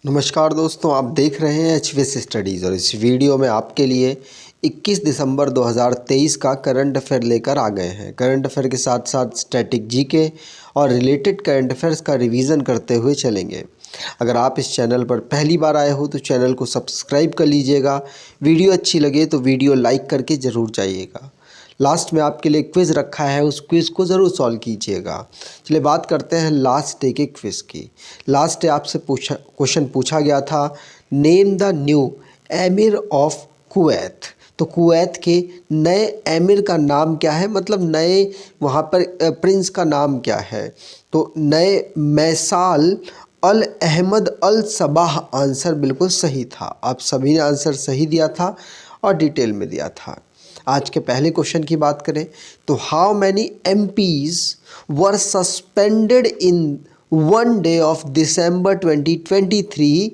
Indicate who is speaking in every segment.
Speaker 1: नमस्कार दोस्तों, आप देख रहे हैं एचवीएस स्टडीज़ और इस वीडियो में आपके लिए 21 दिसंबर 2023 का करंट अफेयर लेकर आ गए हैं। करंट अफेयर के साथ साथ स्टैटिक जीके और रिलेटेड करंट अफेयर्स का रिवीजन करते हुए चलेंगे। अगर आप इस चैनल पर पहली बार आए हो तो चैनल को सब्सक्राइब कर लीजिएगा। वीडियो अच्छी लगे तो वीडियो लाइक करके ज़रूर जाइएगा। लास्ट में आपके लिए क्विज़ रखा है, उस क्विज़ को ज़रूर सॉल्व कीजिएगा। चलिए बात करते हैं लास्ट डे के क्विज़ की। लास्ट डे आपसे क्वेश्चन पूछा गया था, name the new emir of Kuwait. तो कुवैत के नए एमिर का नाम क्या है, मतलब नए वहाँ पर प्रिंस का नाम क्या है। तो नए मैसाल अल अहमद अल सबाह आंसर बिल्कुल सही था। आप सभी ने आंसर सही दिया था और डिटेल में दिया था। आज के पहले क्वेश्चन की बात करें तो how many MPs were suspended in one day of December 2023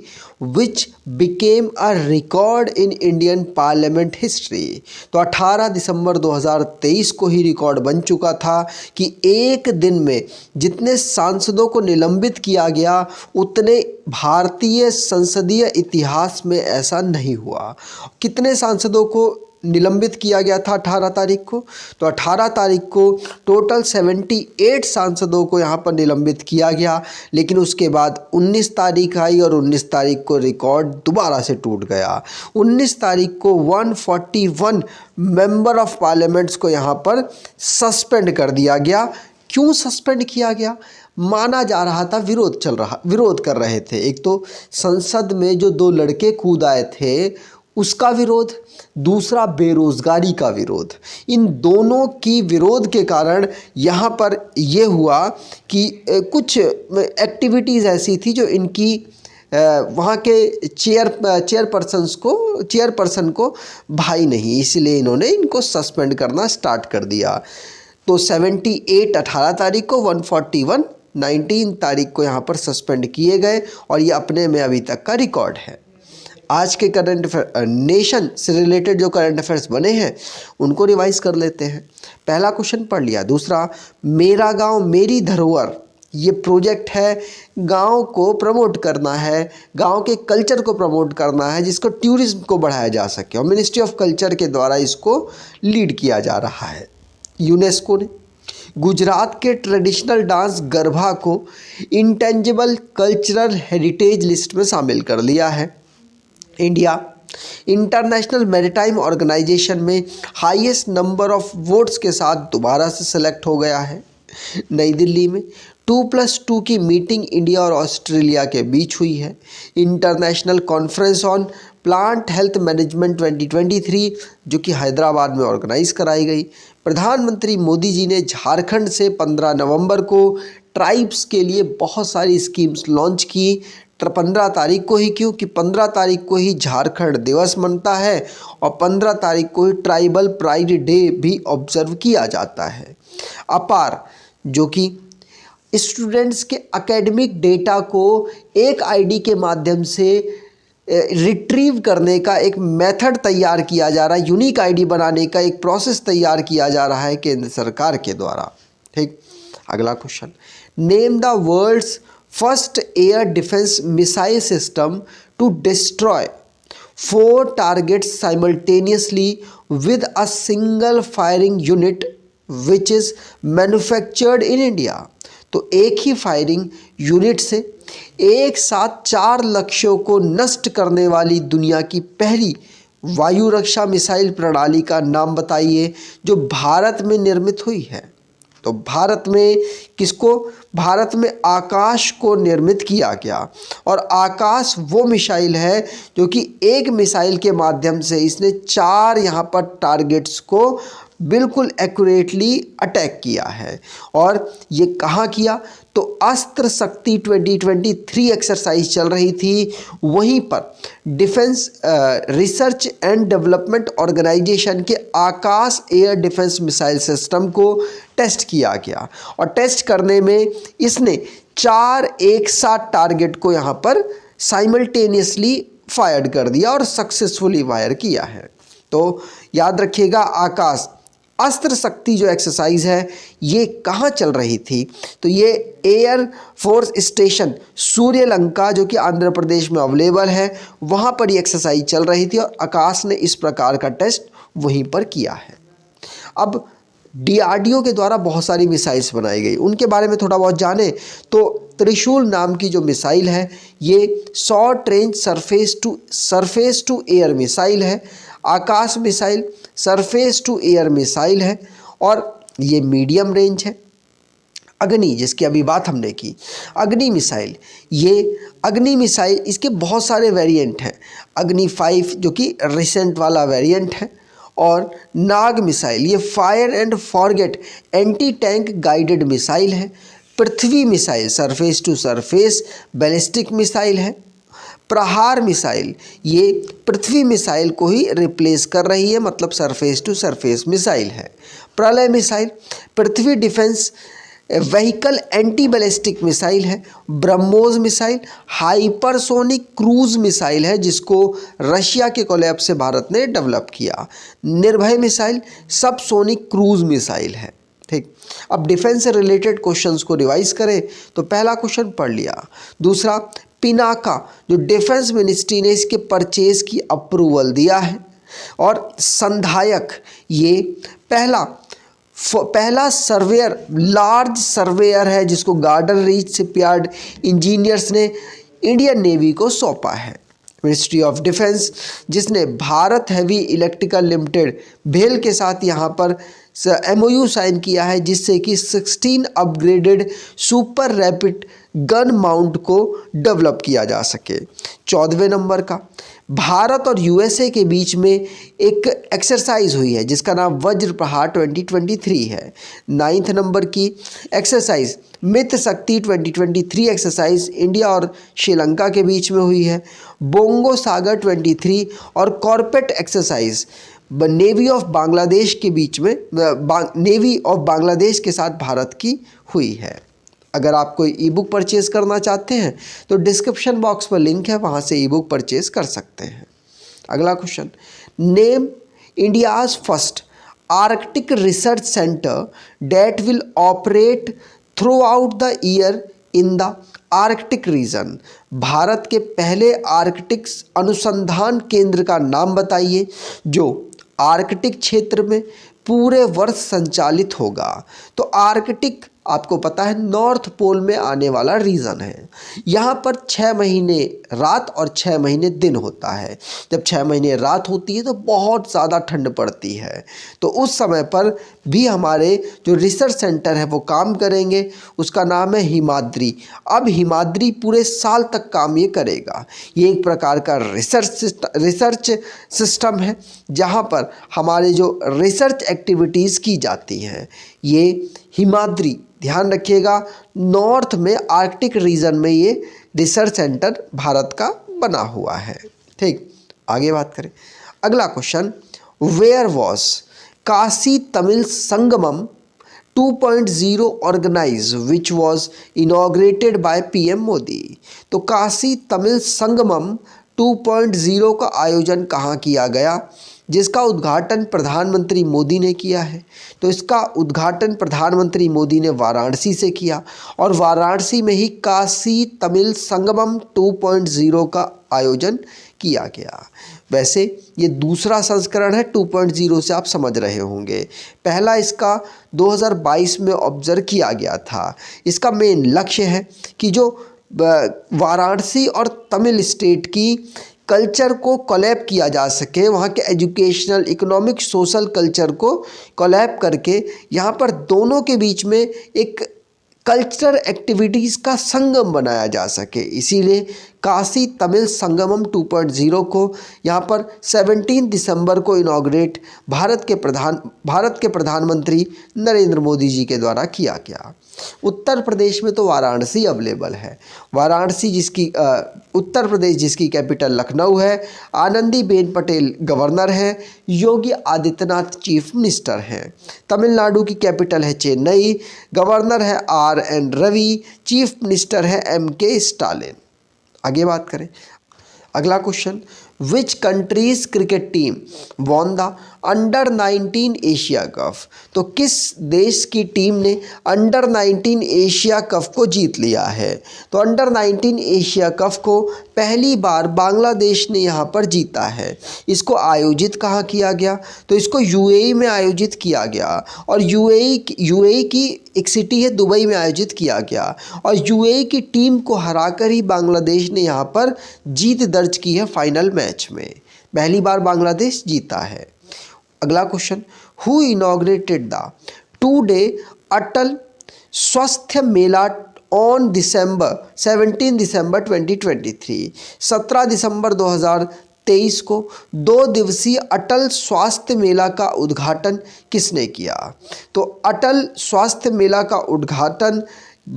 Speaker 1: which became a record in Indian parliament history. तो 18 दिसंबर 2023 को ही रिकॉर्ड बन चुका था कि एक दिन में जितने सांसदों को निलंबित किया गया उतने भारतीय संसदीय इतिहास में ऐसा नहीं हुआ। कितने सांसदों को निलंबित किया गया था 18 तारीख को? तो 18 तारीख को टोटल 78 सांसदों को यहाँ पर निलंबित किया गया, लेकिन उसके बाद 19 तारीख आई और 19 तारीख को रिकॉर्ड दोबारा से टूट गया। 19 तारीख को 141 मेंबर ऑफ पार्लियामेंट्स को यहाँ पर सस्पेंड कर दिया गया। क्यों सस्पेंड किया गया? माना जा रहा था विरोध कर रहे थे। एक तो संसद में जो दो लड़के कूद आए थे उसका विरोध, दूसरा बेरोजगारी का विरोध। इन दोनों की विरोध के कारण यहाँ पर यह हुआ कि कुछ एक्टिविटीज़ ऐसी थी जो इनकी वहाँ के चेयरपर्सन को भाई नहीं, इसलिए इन्होंने इनको सस्पेंड करना स्टार्ट कर दिया। तो 78 18 तारीख को, 141 19 तारीख को यहाँ पर सस्पेंड किए गए और ये अपने में अभी तक का रिकॉर्ड है। आज के करंट अफेयर नेशन से रिलेटेड जो करंट अफेयर्स बने हैं उनको रिवाइज कर लेते हैं। पहला क्वेश्चन पढ़ लिया। दूसरा, मेरा गांव मेरी धरोहर, ये प्रोजेक्ट है, गांव को प्रमोट करना है, गांव के कल्चर को प्रमोट करना है जिसको टूरिज्म को बढ़ाया जा सके और मिनिस्ट्री ऑफ कल्चर के द्वारा इसको लीड किया जा रहा है। यूनेस्को ने गुजरात के ट्रेडिशनल डांस गरबा को इंटेंजिबल कल्चरल हेरिटेज लिस्ट में शामिल कर लिया है। इंडिया इंटरनेशनल मैरीटाइम ऑर्गेनाइजेशन में हाईएस्ट नंबर ऑफ वोट्स के साथ दोबारा से सेलेक्ट हो गया है। नई दिल्ली में 2+2 की मीटिंग इंडिया और ऑस्ट्रेलिया के बीच हुई है। International conference on plant health management 2023 जो कि हैदराबाद में ऑर्गेनाइज कराई गई। प्रधानमंत्री मोदी जी ने झारखंड से 15 नवंबर को ट्राइब्स के लिए बहुत सारी स्कीम्स लॉन्च की। 15 तारीख को ही, क्योंकि 15 तारीख को ही झारखंड दिवस मनता है और 15 तारीख को ही ट्राइबल प्राइड डे भी ऑब्जर्व किया जाता है। अपार जो कि स्टूडेंट्स के एकेडमिक डेटा को एक आईडी के माध्यम से रिट्रीव करने का एक मेथड तैयार किया जा रहा है, यूनिक आईडी बनाने का एक प्रोसेस तैयार किया जा रहा है केंद्र सरकार के द्वारा। ठीक, अगला question, name the world's first air defence missile system to destroy 4 targets simultaneously with a single firing unit which is manufactured in India. तो एक ही फायरिंग यूनिट से एक साथ 4 लक्ष्यों को नष्ट करने वाली दुनिया की पहली वायु रक्षा मिसाइल प्रणाली का नाम बताइए जो भारत में निर्मित हुई है। तो भारत में आकाश को निर्मित किया गया और आकाश वो मिसाइल है जो कि एक मिसाइल के माध्यम से इसने 4 यहाँ पर टारगेट्स को बिल्कुल एक्यूरेटली अटैक किया है। और ये कहाँ किया? तो अस्त्र शक्ति 2023 एक्सरसाइज चल रही थी, वहीं पर defence research and development organisation के Akash air defence missile system को टेस्ट किया गया और टेस्ट करने में इसने 4 एक साथ टारगेट को यहाँ पर साइमल्टेनियसली फायर कर दिया और सक्सेसफुली फायर किया है। तो याद रखिएगा, आकाश अस्त्र शक्ति जो एक्सरसाइज है ये कहाँ चल रही थी, तो ये एयर फोर्स स्टेशन सूर्यलंका जो कि आंध्र प्रदेश में अवेलेबल है, वहाँ पर ये एक्सरसाइज चल रही थी और आकाश ने इस प्रकार का टेस्ट वहीं पर किया है। अब DRDO के द्वारा बहुत सारी मिसाइल्स बनाई गई, उनके बारे में थोड़ा बहुत जाने तो त्रिशूल नाम की जो मिसाइल है ये short range surface to air missile है, Akash missile surface to air missile है और ये मीडियम रेंज है। अग्नि, जिसकी अभी बात हमने की, अग्नि मिसाइल, ये अग्नि मिसाइल इसके बहुत सारे वेरिएंट हैं। अग्नि 5 जो कि रिसेंट वाला वेरिएंट है, और नाग मिसाइल ये fire and forget anti tank guided missile है। Prithvi missile surface to surface ballistic missile है। प्रहार मिसाइल ये पृथ्वी मिसाइल को ही रिप्लेस कर रही है, मतलब सरफेस टू सरफेस मिसाइल है। Pralay missile Prithvi defence vehicle anti ballistic missile है। BrahMos missile hypersonic cruise missile है, जिसको रशिया के कोलैब से भारत ने डेवलप किया। निर्भय मिसाइल सबसोनिक क्रूज मिसाइल है। ठीक, अब डिफेंस से रिलेटेड क्वेश्चंस को रिवाइज करें तो पहला क्वेश्चन पढ़ लिया। दूसरा, पिनाका जो डिफेंस मिनिस्ट्री ने इसके परचेज की अप्रूवल दिया है। और संधायक ये पहला सर्वेयर लार्ज सर्वेयर है जिसको गार्डन रीच शिपयार्ड इंजीनियर्स ने इंडियन नेवी को सौंपा है। मिनिस्ट्री ऑफ डिफेंस जिसने भारत हैवी इलेक्ट्रिकल लिमिटेड भेल के साथ यहाँ पर MOU साइन किया है, जिससे कि 16 upgraded super rapid gun mount को डेवलप किया जा सके। 14वें नंबर का, भारत और USA के बीच में एक एक्सरसाइज हुई है जिसका नाम वज्र प्रहार 2023 है। 9th नंबर की एक्सरसाइज मित्र शक्ति 2023 एक्सरसाइज इंडिया और श्रीलंका के बीच में हुई है। बोंगो सागर 23 और कॉर्पेट एक्सरसाइज नेवी ऑफ बांग्लादेश के बीच में नेवी ऑफ बांग्लादेश के साथ भारत की हुई है। अगर आप कोई ई बुक परचेज करना चाहते हैं तो डिस्क्रिप्शन बॉक्स पर लिंक है, वहाँ से ई बुक परचेज कर सकते हैं। अगला question, name India's first Arctic research centre that will operate throughout the year in the Arctic region. Bharat के पहले आर्कटिक अनुसंधान केंद्र का नाम बताइए जो आर्कटिक क्षेत्र में पूरे वर्ष संचालित होगा। तो आर्कटिक आपको पता है नॉर्थ पोल में आने वाला रीजन है। यहाँ पर 6 महीने रात और 6 महीने दिन होता है। जब 6 महीने रात होती है तो बहुत ज़्यादा ठंड पड़ती है, तो उस समय पर भी हमारे जो रिसर्च सेंटर है वो काम करेंगे। उसका नाम है हिमाद्री। अब हिमाद्री पूरे साल तक काम ये करेगा। ये एक प्रकार का रिसर्च सिस्टम है जहाँ पर हमारे जो रिसर्च एक्टिविटीज़ की जाती हैं। ये हिमाद्री, ध्यान रखिएगा, नॉर्थ में आर्कटिक रीजन में ये रिसर्च सेंटर भारत का बना हुआ है। ठीक, आगे बात करें। अगला question, where was Kashi Tamil Sangamam 2.0 organise which was inaugurated by PM Modi. तो काशी तमिल संगमम 2.0 का आयोजन कहाँ किया गया, जिसका उद्घाटन प्रधानमंत्री मोदी ने किया है। तो इसका उद्घाटन प्रधानमंत्री मोदी ने वाराणसी से किया और वाराणसी में ही काशी तमिल संगमम 2.0 का आयोजन किया गया। वैसे ये दूसरा संस्करण है 2.0 से, आप समझ रहे होंगे। पहला इसका 2022 में ऑब्जर्व किया गया था। इसका मेन लक्ष्य है कि जो वाराणसी और तमिल स्टेट की कल्चर को कोलैब किया जा सके, वहाँ के एजुकेशनल, इकोनॉमिक, सोशल कल्चर को कोलैब करके यहाँ पर दोनों के बीच में एक कल्चरल एक्टिविटीज़ का संगम बनाया जा सके। इसीलिए काशी तमिल संगमम 2.0 को यहाँ पर 17 दिसंबर को इनॉग्रेट भारत के प्रधानमंत्री नरेंद्र मोदी जी के द्वारा किया गया। उत्तर प्रदेश में तो वाराणसी अवेलेबल है। वाराणसी उत्तर प्रदेश जिसकी कैपिटल लखनऊ है, आनंदीबेन पटेल गवर्नर है, योगी आदित्यनाथ चीफ मिनिस्टर हैं। तमिलनाडु की कैपिटल है चेन्नई, गवर्नर है RN रवि, चीफ मिनिस्टर है MK स्टालिन। आगे बात करें। अगला question, which countries cricket team won the under 19 Asia cup. तो किस देश की टीम ने अंडर 19 एशिया कप को जीत लिया है। तो अंडर 19 एशिया कप को पहली बार बांग्लादेश ने यहाँ पर जीता है। इसको आयोजित कहाँ किया गया, तो इसको यूएई में आयोजित किया गया, और यूएई की एक सिटी है दुबई में आयोजित किया गया, और यूएई की टीम को हराकर ही बांग्लादेश ने यहाँ पर जीत दर्ज की है फाइनल मैच में। पहली बार बांग्लादेश जीता है। अगला question, who inaugurated the 2-day अटल स्वास्थ्य मेला ऑन 17 दिसंबर 2023। 17 दिसंबर 2023 को 2 दिवसीय अटल स्वास्थ्य मेला का उद्घाटन किसने किया। तो अटल स्वास्थ्य मेला का उद्घाटन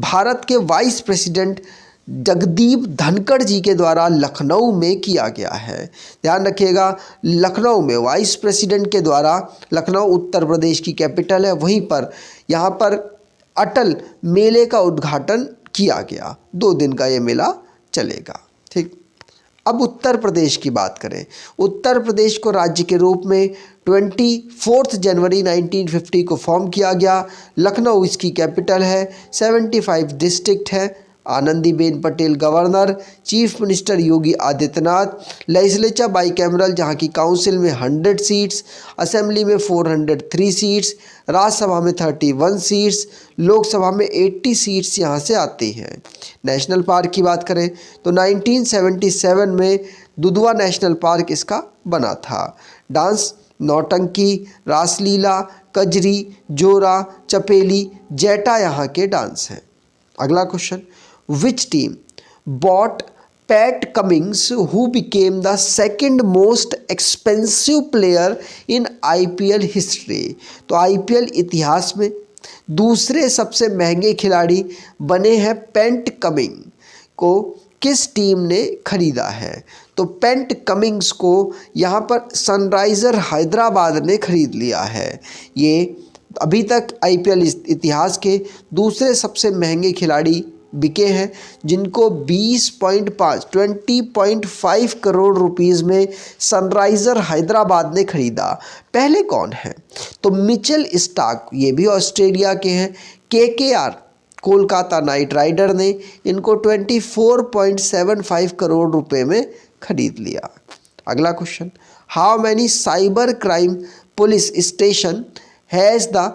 Speaker 1: भारत के वाइस प्रेसिडेंट जगदीप धनखड़ जी के द्वारा लखनऊ में किया गया है। ध्यान रखिएगा, लखनऊ में वाइस प्रेसिडेंट के द्वारा, लखनऊ उत्तर प्रदेश की कैपिटल है, वहीं पर यहाँ पर अटल मेले का उद्घाटन किया गया। 2 दिन का ये मेला चलेगा। ठीक, अब उत्तर प्रदेश की बात करें। उत्तर प्रदेश को राज्य के रूप में 24 जनवरी 1950 को फॉर्म किया गया। लखनऊ इसकी कैपिटल है। 75 डिस्ट्रिक्ट है। Anandiben Patel governor, chief minister Yogi Adityanath, legislature bicameral जहां की काउंसिल में 100 सीट्स, असेंबली में 403 सीट्स, राज्यसभा में 31 सीट्स, लोकसभा में 80 सीट्स यहां से आती हैं। नेशनल पार्क की बात करें तो 1977 में दुधवा नेशनल पार्क इसका बना था। डांस नौटंकी, रासलीला, कजरी, जोरा, चपेली, जैटा यहाँ के डांस हैं। अगला question, which team bought Pat Cummins who became the second most expensive player in IPL history. तो आईपीएल इतिहास में दूसरे सबसे महंगे खिलाड़ी बने हैं पैट कमिंग को किस टीम ने खरीदा है। तो पैट कमिंग्स को यहाँ पर सनराइजर हैदराबाद ने खरीद लिया है। ये अभी तक आईपीएल इतिहास के दूसरे सबसे महंगे खिलाड़ी बिके हैं, जिनको 20.5 करोड़ रुपीज़ में सनराइजर हैदराबाद ने खरीदा। पहले कौन है, तो मिचेल स्टार्क, ये भी ऑस्ट्रेलिया के हैं। केकेआर कोलकाता नाइट राइडर ने इनको 24.75 करोड़ रुपए में खरीद लिया। अगला question, how many cyber crime police station has the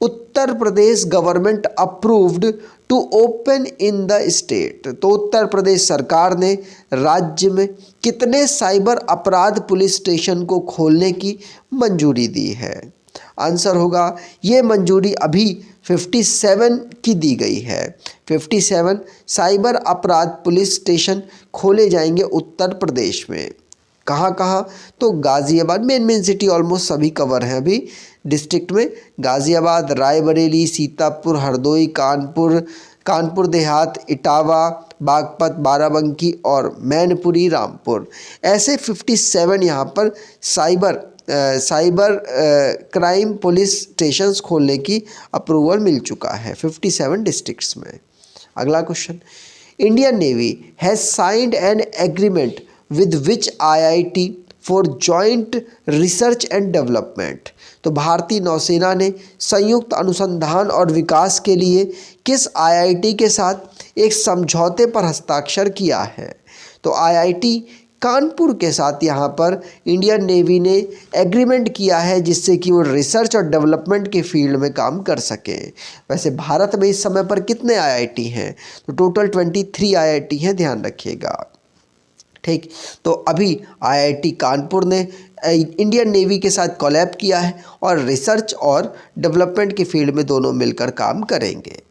Speaker 1: Uttar Pradesh government approved to open in the state. तो उत्तर प्रदेश सरकार ने राज्य में कितने साइबर अपराध पुलिस स्टेशन को खोलने की मंजूरी दी है। आंसर होगा, ये मंजूरी अभी 57 की दी गई है। 57 साइबर अपराध पुलिस स्टेशन खोले जाएंगे उत्तर प्रदेश में। कहाँ कहाँ, तो गाज़ियाबाद, मेन सिटी ऑलमोस्ट सभी कवर हैं अभी डिस्ट्रिक्ट में। गाज़ियाबाद, रायबरेली, सीतापुर, हरदोई, कानपुर देहात, इटावा, बागपत, बाराबंकी और मैनपुरी, रामपुर, ऐसे 57 यहाँ पर साइबर क्राइम पुलिस स्टेशंस खोलने की अप्रूवल मिल चुका है 57 डिस्ट्रिक्ट्स में। अगला question, Indian navy has signed an agreement with which IIT for joint research and development। तो भारतीय नौसेना ने संयुक्त अनुसंधान और विकास के लिए किस IIT के साथ एक समझौते पर हस्ताक्षर किया है। तो IIT कानपुर के साथ यहाँ पर इंडियन नेवी ने एग्रीमेंट किया है, जिससे कि वो रिसर्च और डेवलपमेंट के फील्ड में काम कर सकें। वैसे भारत में इस समय पर कितने IIT हैं, तो टोटल 23 IIT हैं, ध्यान रखिएगा। ठीक, तो अभी आईआईटी कानपुर ने इंडियन नेवी के साथ कोलैब किया है और रिसर्च और डेवलपमेंट के फील्ड में दोनों मिलकर काम करेंगे।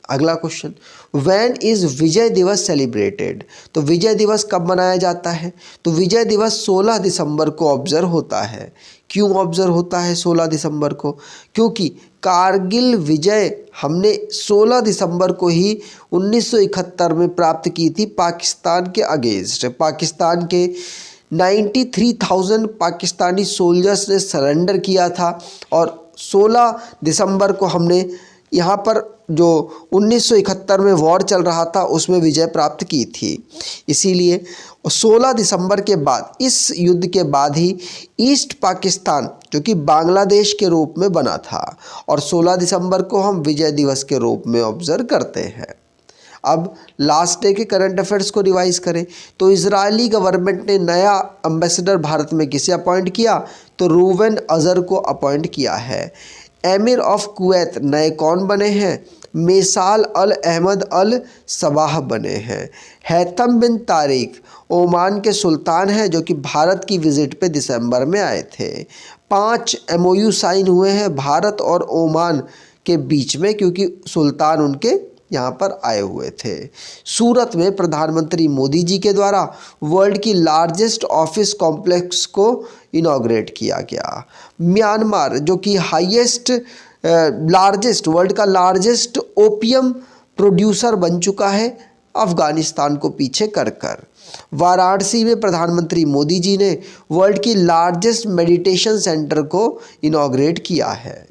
Speaker 1: अगला क्वेश्चन, व्हेन इज़ विजय दिवस सेलिब्रेटेड। तो विजय दिवस कब मनाया जाता है, तो विजय दिवस 16 दिसंबर को ऑब्जर्व होता है। क्यों ऑब्जर्व होता है 16 दिसंबर को, क्योंकि कारगिल विजय हमने 16 दिसंबर को ही 1971 में प्राप्त की थी पाकिस्तान के अगेंस्ट। पाकिस्तान के 93,000 पाकिस्तानी सोल्जर्स ने सरेंडर किया था और 16 दिसंबर को हमने यहाँ पर जो 1971 में वॉर चल रहा था उसमें विजय प्राप्त की थी। इसीलिए और 16 दिसंबर के बाद, इस युद्ध के बाद ही ईस्ट पाकिस्तान जो कि बांग्लादेश के रूप में बना था, और 16 दिसंबर को हम विजय दिवस के रूप में ऑब्जर्व करते हैं। अब लास्ट डे के करंट अफेयर्स को रिवाइज करें तो इजरायली गवर्नमेंट ने नया एम्बेसडर भारत में किसे अपॉइंट किया, तो रूवेन अजहर को अपॉइंट किया है। एमिर ऑफ कुवैत नए कौन बने हैं, मेसाल अल अहमद अल सबाह बने हैं। हैतम बिन तारिक ओमान के सुल्तान हैं जो कि भारत की विजिट पे दिसंबर में आए थे। 5 MOU साइन हुए हैं भारत और ओमान के बीच में, क्योंकि सुल्तान उनके यहाँ पर आए हुए थे। सूरत में प्रधानमंत्री मोदी जी के द्वारा वर्ल्ड की लार्जेस्ट ऑफिस कॉम्प्लेक्स को इनॉग्रेट किया गया। म्यांमार जो कि वर्ल्ड का लार्जेस्ट ओपियम प्रोड्यूसर बन चुका है अफगानिस्तान को पीछे कर। वाराणसी में प्रधानमंत्री मोदी जी ने वर्ल्ड की लार्जेस्ट मेडिटेशन सेंटर को इनॉग्रेट किया है।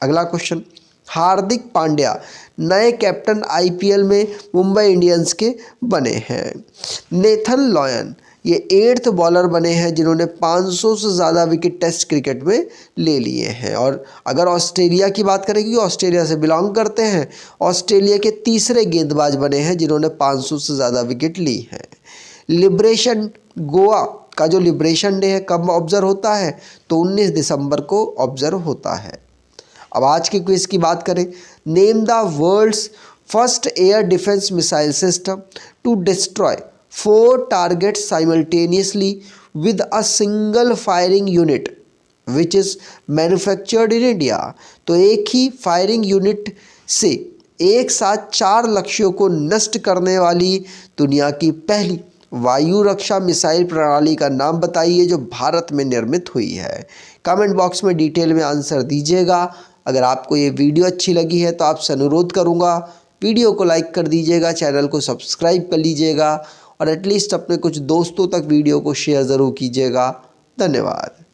Speaker 1: अगला क्वेश्चन, हार्दिक पांड्या नए कैप्टन IPL में मुंबई इंडियंस के बने हैं। नेथन लॉयन ये 8th बॉलर बने हैं जिन्होंने 500 से ज़्यादा विकेट टेस्ट क्रिकेट में ले लिए हैं। और अगर ऑस्ट्रेलिया की बात करें, क्योंकि ऑस्ट्रेलिया से बिलोंग करते हैं, ऑस्ट्रेलिया के तीसरे गेंदबाज बने हैं जिन्होंने 500 से ज़्यादा विकेट ली हैं। लिबरेशन गोवा का जो लिबरेशन डे है कब ऑब्जर्व होता है, तो 19 दिसंबर को ऑब्जर्व होता है। अब आज के क्विज की बात करें, name the world's first air defence missile system to destroy 4 targets simultaneously with a single firing unit which is manufactured in India. तो एक ही फायरिंग यूनिट से एक साथ 4 लक्ष्यों को नष्ट करने वाली दुनिया की पहली वायु रक्षा मिसाइल प्रणाली का नाम बताइए जो भारत में निर्मित हुई है। कमेंट बॉक्स में डिटेल में आंसर दीजिएगा। अगर आपको ये वीडियो अच्छी लगी है तो आपसे अनुरोध करूँगा वीडियो को लाइक कर दीजिएगा, चैनल को सब्सक्राइब कर लीजिएगा और एटलीस्ट अपने कुछ दोस्तों तक वीडियो को शेयर ज़रूर कीजिएगा। धन्यवाद।